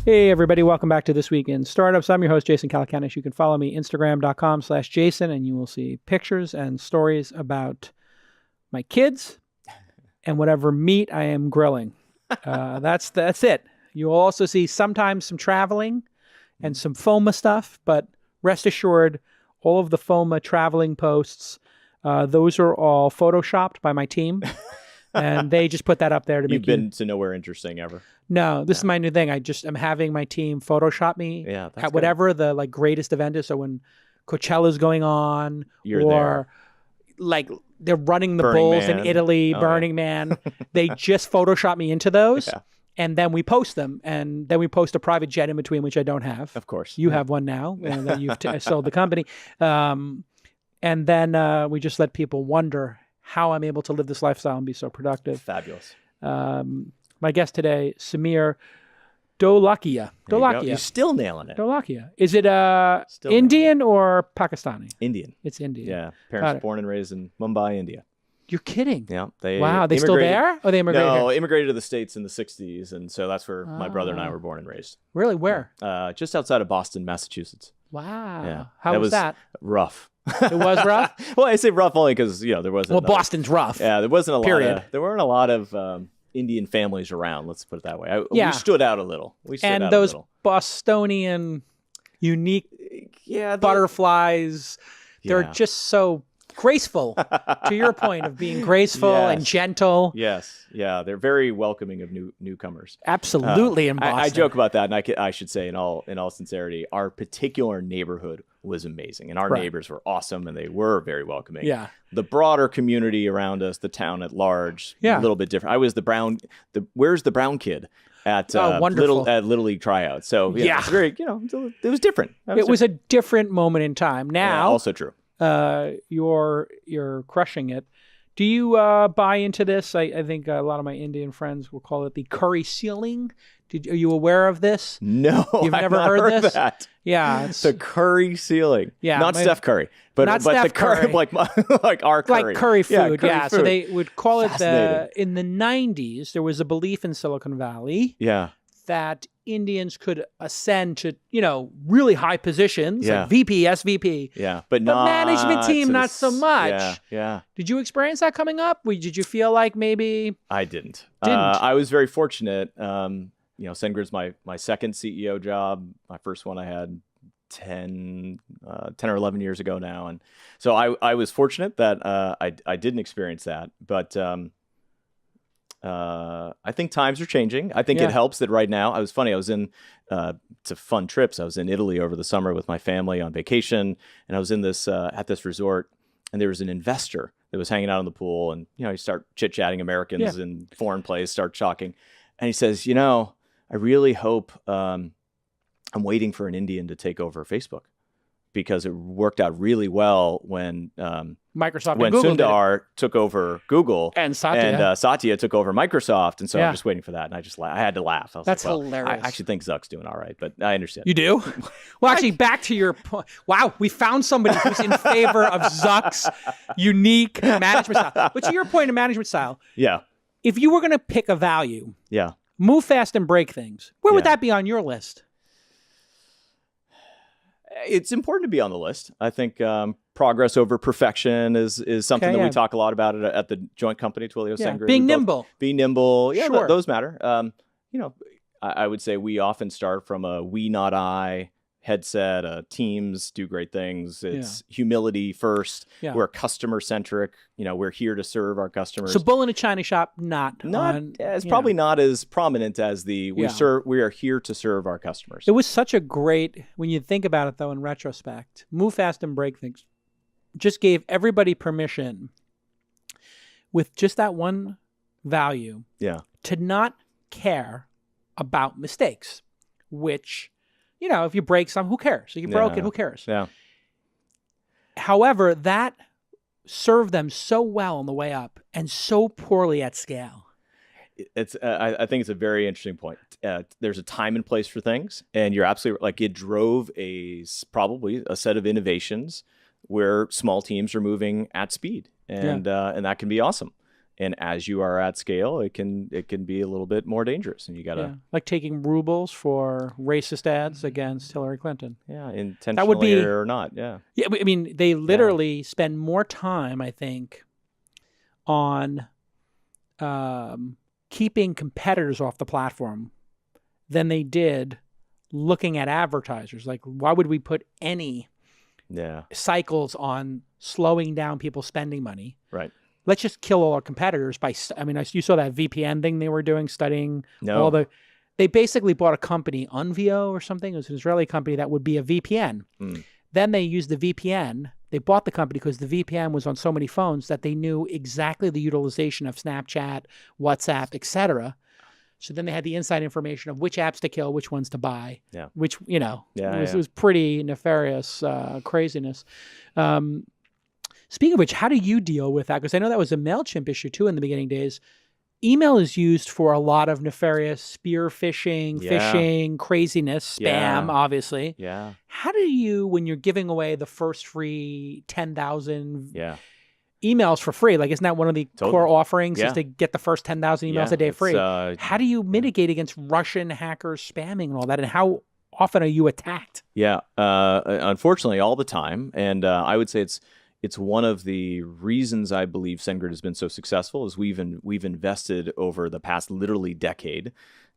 Hey, everybody. Welcome back to This Week in Startups. I'm your host, Jason Calacanis. You can follow me, Instagram.com/Jason, and you will see pictures and stories about my kids and whatever meat I am grilling. That's it. You'll also see sometimes some traveling and some FOMA stuff, but rest assured, all of the FOMA traveling posts, those are all photoshopped by my team. And they just put that up there to make You've been to nowhere interesting ever? No, this is my new thing. I'm having my team Photoshop me at whatever the greatest event is. So when Coachella's going on, You're there. Like they're running the Burning Bulls Man. in Italy, Burning Man, they just Photoshop me into those. Yeah. And then we post them, and then we post a private jet in between, which I don't have. Of course. You have one now, and then you've sold the company. And then we just let people wonder how I'm able to live this lifestyle and be so productive. Fabulous. My guest today, Samir Dholakia. You're still nailing it. Dholakia. Is it Still Indian or Pakistani? Indian. It's Indian. Yeah. Parents born and raised in Mumbai, India. You're kidding. Yeah. Wow. They still there? Or they immigrated No, here? immigrated to the States in the 60s. And so that's where my brother and I were born and raised. Really? Where? Just outside of Boston, Massachusetts. Wow. Yeah. How was that? Rough. It was rough? Well, I say rough only because, there wasn't. Well, Boston's rough. Yeah, there wasn't a Period. lot. There weren't a lot of Indian families around. Let's put it that way. Yeah. We stood out a little. And those Bostonian unique butterflies, they're just so graceful. To your point of being graceful and gentle. Yes. Yeah. They're very welcoming of newcomers. Absolutely in Boston. I joke about that, and I should say in all sincerity, our particular neighborhood was amazing, and our neighbors were awesome, and they were very welcoming. Yeah. The broader community around us, the town at large, a little bit different. I was where's the brown kid at Little League tryouts. So it's very it was different. It was a different moment in time. Now, also true. You're crushing it. Do you buy into this? I think a lot of my Indian friends will call it the curry ceiling. Are you aware of this? No, you've never I've not heard this? That. Yeah, it's the curry ceiling. Yeah, not Steph Curry, but the curry, like our curry, like curry food. Curry food. So they would call it in the 90s. There was a belief in Silicon Valley. That Indians could ascend to, really high positions, like VP, SVP. Yeah, but management team, not so much. Yeah. Did you experience that coming up? Did you feel like maybe? I didn't. I was very fortunate. SendGrid's my second CEO job. My first one I had 10 or 11 years ago now. And so I was fortunate that I didn't experience that. But I think times are changing. I think it helps that right now, I was in, to fun trips. I was in Italy over the summer with my family on vacation, and I was in this, at this resort, and there was an investor that was hanging out in the pool, and, you start chit-chatting Americans in foreign place, start talking. And he says, I really hope, I'm waiting for an Indian to take over Facebook, because it worked out really well when Microsoft when and Google Sundar took over Google and Satya took over Microsoft, and so I'm just waiting for that, and I had to laugh. I was That's like, hilarious. I actually think Zuck's doing all right, but I understand. You do? Well, actually, back to your point. Wow, we found somebody who's in favor of Zuck's unique management style. But to your point of management style, if you were going to pick a value, move fast and break things, where would that be on your list? It's important to be on the list. I think progress over perfection is something that we talk a lot about at the joint company, Twilio, SendGrid. Being nimble. Be nimble. Yeah, sure. Those matter. I would say we often start from a we, not I headset. Teams do great things. It's humility first. Yeah. We're customer centric. We're here to serve our customers. So bull in a China shop, it's probably not as prominent as we are here to serve our customers. It was such a great, when you think about it though, in retrospect, move fast and break things, just gave everybody permission with just that one value to not care about mistakes, which, if you break some, who cares? So you broke it, who cares? Yeah. However, that served them so well on the way up and so poorly at scale. I think it's a very interesting point. There's a time and place for things, and you're absolutely like it drove probably a set of innovations where small teams are moving at speed, and that can be awesome. And as you are at scale, it can be a little bit more dangerous, and you gotta like taking rubles for racist ads against Hillary Clinton. Intentionally or not. Yeah. I mean, they literally spend more time, I think, on keeping competitors off the platform than they did looking at advertisers. Like, why would we put any cycles on slowing down people spending money? Right. Let's just kill all our competitors by, I mean, you saw that VPN thing they were doing, studying all the, they basically bought a company, Unvio or something. It was an Israeli company that would be a VPN. Then they used the VPN. They bought the company because the VPN was on so many phones that they knew exactly the utilization of Snapchat, WhatsApp, etc. So then they had the inside information of which apps to kill, which ones to buy, which, you know, it was pretty nefarious craziness. Speaking of which, how do you deal with that? Because I know that was a MailChimp issue too in the beginning days. Email is used for a lot of nefarious spear phishing, phishing, craziness, spam, obviously. Yeah. How do you, when you're giving away the first free 10,000 emails for free, like isn't that one of the core offerings is to get the first 10,000 emails a day free? How do you mitigate against Russian hackers spamming and all that? And how often are you attacked? Yeah. Unfortunately, all the time. And I would say it's one of the reasons I believe SendGrid has been so successful is we've invested over the past literally decade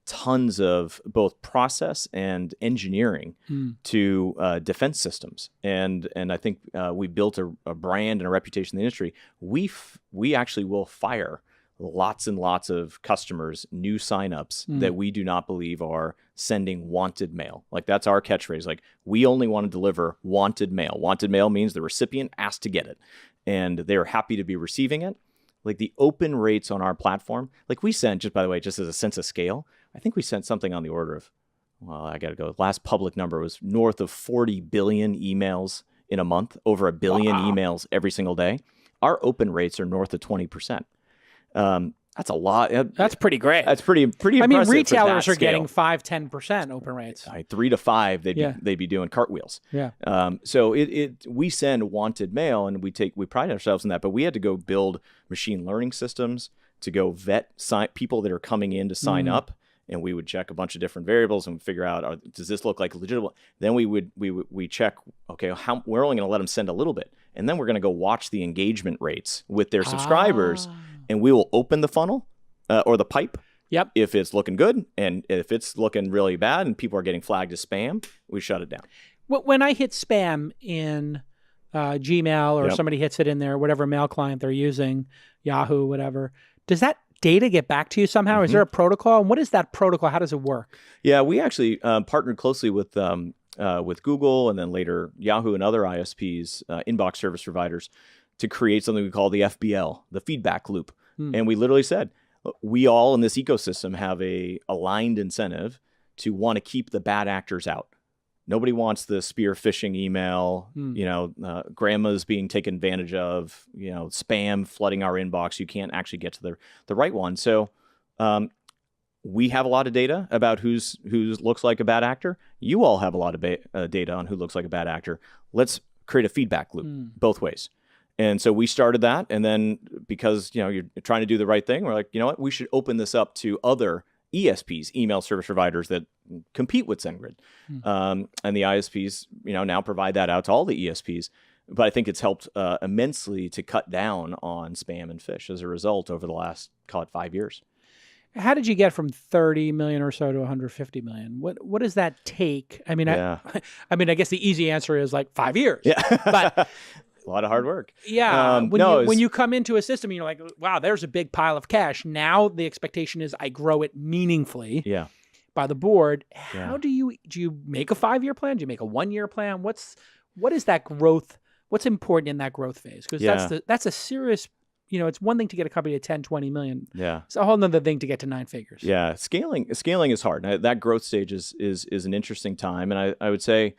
tons of both process and engineering to defense systems, and I think we built a brand and a reputation in the industry. We actually will fire lots and lots of customers, new signups that we do not believe are sending wanted mail. Like that's our catchphrase. Like we only want to deliver wanted mail. Wanted mail means the recipient asked to get it and they're happy to be receiving it. Like the open rates on our platform, like we sent, just by the way, just as a sense of scale, I think we sent something on the order of, well, I got to go. Last public number was north of 40 billion emails in a month, over 1 billion emails every single day. Our open rates are north of 20%. That's a lot. That's pretty great. That's pretty impressive. I mean, retailers are scale. getting 5-10% open rates. 3 to 5, they'd be doing cartwheels. Yeah. So we send wanted mail, and we pride ourselves in that. But we had to go build machine learning systems to go vet people that are coming in to sign up, and we would check a bunch of different variables and figure out, does this look like legitimate? Then we check, okay, we're only going to let them send a little bit, and then we're going to go watch the engagement rates with their subscribers. And we will open the funnel or the pipe if it's looking good. And if it's looking really bad and people are getting flagged as spam, we shut it down. When I hit spam in Gmail or somebody hits it in their whatever mail client they're using, Yahoo, whatever, does that data get back to you somehow? Is there a protocol? And what is that protocol? How does it work? Yeah, we actually partnered closely with Google and then later Yahoo and other ISPs, inbox service providers, to create something we call the FBL, the feedback loop. And we literally said, we all in this ecosystem have a aligned incentive to want to keep the bad actors out. Nobody wants the spear phishing email, grandma's being taken advantage of, spam flooding our inbox. You can't actually get to the right one. So we have a lot of data about who looks like a bad actor. You all have a lot of data on who looks like a bad actor. Let's create a feedback loop both ways. And so we started that, and then because you're trying to do the right thing, we're like, you know what, we should open this up to other ESPs, email service providers that compete with SendGrid, and the ISPs, now provide that out to all the ESPs. But I think it's helped immensely to cut down on spam and phish as a result over the last, call it 5 years. How did you get from 30 million or so to 150 million? What does that take? I mean, I guess the easy answer is like 5 years. Yeah, but. A lot of hard work. Yeah. When you come into a system, you're like, wow, there's a big pile of cash. Now the expectation is I grow it meaningfully by the board. How do you make a 5-year plan? Do you make a 1-year plan? What is that growth? What's important in that growth phase? Because that's a serious, it's one thing to get a company to 10, 20 million. Yeah. It's a whole nother thing to get to 9 figures. Yeah. Scaling is hard. That growth stage is an interesting time. And I would say,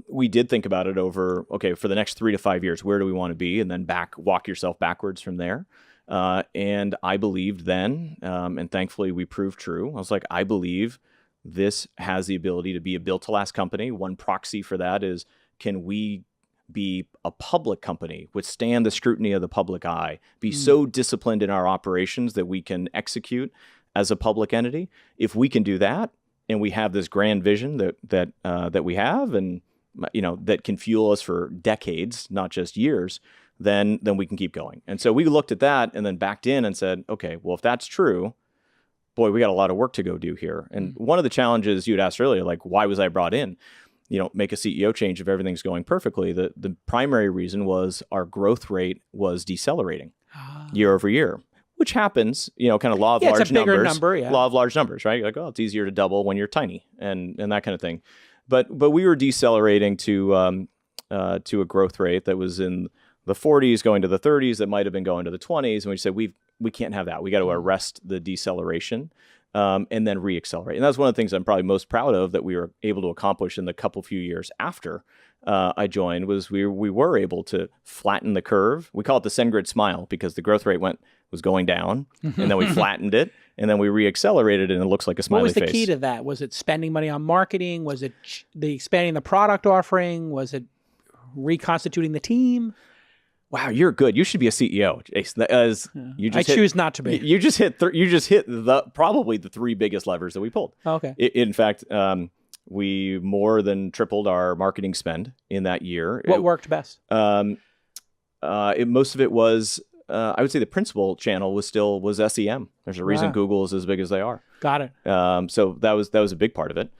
we did think about it over, okay, for the next 3 to 5 years, where do we want to be? And then walk yourself backwards from there. And I believed then, and thankfully we proved true. I was like, I believe this has the ability to be a built to last company. One proxy for that is, can we be a public company, withstand the scrutiny of the public eye, be so disciplined in our operations that we can execute as a public entity. If we can do that, and we have this grand vision that we have, and that can fuel us for decades, not just years, then we can keep going. And so we looked at that and then backed in and said, okay, well, if that's true, boy, we got a lot of work to go do here. And one of the challenges you had asked earlier, like, why was I brought in? Make a CEO change if everything's going perfectly. The primary reason was our growth rate was decelerating year over year, which happens, kind of law of large it's a bigger numbers. Number, yeah. Law of large numbers, right? You're like, oh, it's easier to double when you're tiny and that kind of thing. But we were decelerating to a growth rate that was in the 40s, going to the 30s, that might have been going to the 20s, and we said we can't have that. We got to arrest the deceleration and then reaccelerate. And that's one of the things I'm probably most proud of that we were able to accomplish in the few years after I joined, was we were able to flatten the curve. We call it the SendGrid smile, because the growth rate was going down, and then we flattened it, and then we reaccelerated, and it looks like a smiley face. What was the key to that? Was it spending money on marketing? Was it the expanding the product offering? Was it reconstituting the team? Wow, you're good. You should be a CEO, Jason. I choose not to be. You just hit probably the three biggest levers that we pulled. Oh, okay. In fact, we more than tripled our marketing spend in that year. What worked best? Most of it was, I would say, the principal channel was SEM. There's a reason Google is as big as they are. Got it. So that was a big part of it.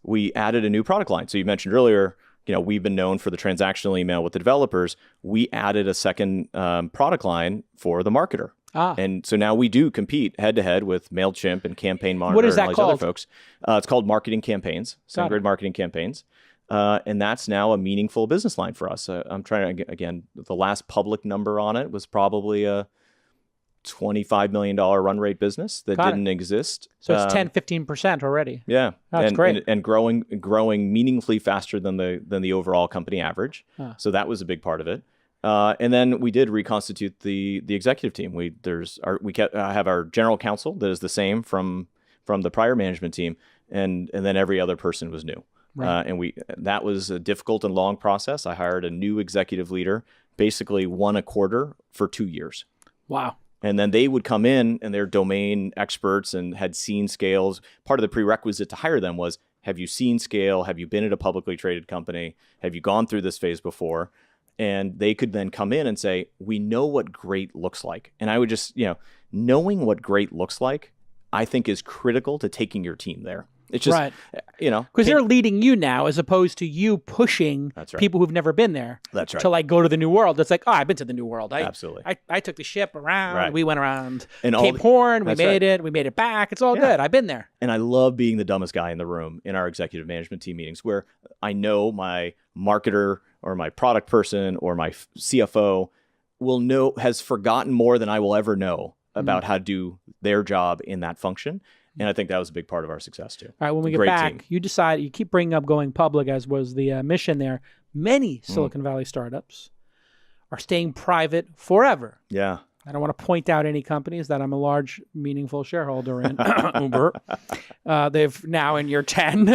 We added a new product line. So you mentioned earlier, we've been known for the transactional email with the developers. We added a second product line for the marketer. And so now we do compete head-to-head with MailChimp and Campaign Monitor and all these other folks. It's called Marketing Campaigns, SendGrid Marketing Campaigns. And that's now a meaningful business line for us. I'm trying to, again, the last public number on it was probably a $25 million run rate business that didn't exist. So it's 10-15% already. Yeah. That's great. And growing meaningfully faster than the overall company average. So that was a big part of it. And then we did reconstitute the executive team. We have our general counsel that is the same from the prior management team, and then every other person was new. Right. And that was a difficult and long process. I hired a new executive leader, basically one a quarter for 2 years. Wow. And then they would come in, and they're domain experts and had seen scales. Part of the prerequisite to hire them was, have you seen scale? Have you been at a publicly traded company? Have you gone through this phase before? And they could then come in and say, we know what great looks like. And I would just, knowing what great looks like, I think is critical to taking your team there. It's just, right. Because they're leading you now, as opposed to you pushing people who've never been there. That's right. To go to the new world. It's like, oh, I've been to the new world. Absolutely. I took the ship around. Right. We went around and Cape Horn. We made it. We made it back. It's all good. I've been there. And I love being the dumbest guy in the room in our executive management team meetings, where I know my marketer or my product person or my CFO has forgotten more than I will ever know about how to do their job in that function. And I think that was a big part of our success too. All right, when we get back, you keep bringing up going public, as was the mission there. Many Silicon Valley startups are staying private forever. Yeah. I don't want to point out any companies that I'm a large, meaningful shareholder in. Uber. They've now in year 10,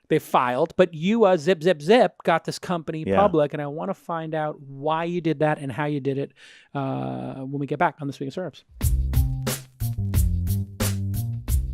they filed. But you, zip, got this company public. And I want to find out why you did that and how you did it when we get back on This Week in Startups.